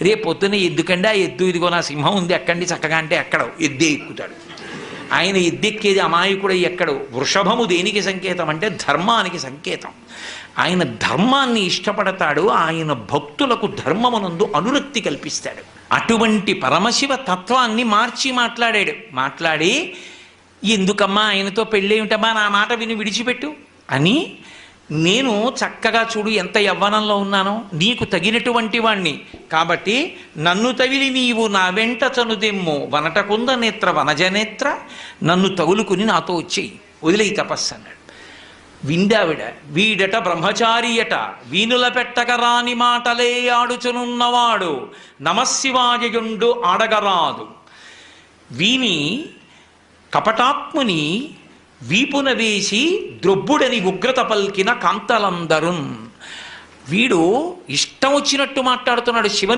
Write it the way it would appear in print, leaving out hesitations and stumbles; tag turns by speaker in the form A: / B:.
A: రేపు పొద్దున్న ఎద్దుకండి ఆ ఎద్దు ఇదిగో నా సింహం ఉంది ఎక్కండి చక్కగా అంటే ఎక్కడో ఎద్దే ఎక్కుతాడు. ఆయన ఎద్దెక్కేది అమాయకుడు ఎక్కడు. వృషభము దేనికి సంకేతం అంటే ధర్మానికి సంకేతం. ఆయన ధర్మాన్ని ఇష్టపడతాడు. ఆయన భక్తులకు ధర్మమునందు అనురక్తి కల్పిస్తాడు. అటువంటి పరమశివ తత్వాన్ని మార్చి మాట్లాడాడు. మాట్లాడి ఎందుకమ్మా ఆయనతో పెళ్ళేమిటమ్మా, నా మాట విని విడిచిపెట్టు అని, నేను చక్కగా చూడు ఎంత యవ్వనంలో ఉన్నానో, నీకు తగినటువంటి వాణ్ణి కాబట్టి నన్ను తగిలి నీవు నా వెంట చనుదెమ్ము వనటకుంద నేత్ర వనజనేత్ర, నన్ను తగులుకుని నాతో వచ్చేయి, వదిలేయి తపస్సు అన్నాడు. విందావిడ, వీడట బ్రహ్మచారియట, వీనుల పెట్టక రాని మాటలే ఆడుచునున్నవాడు, నమశివాయయుండు ఆడగరాదు. వీని కపటాత్ముని వీపున వేసి ద్రొబ్బుడని ఉగ్రత పల్కిన కాంతలందరున్. వీడు ఇష్టం వచ్చినట్టు మాట్లాడుతున్నాడు. శివ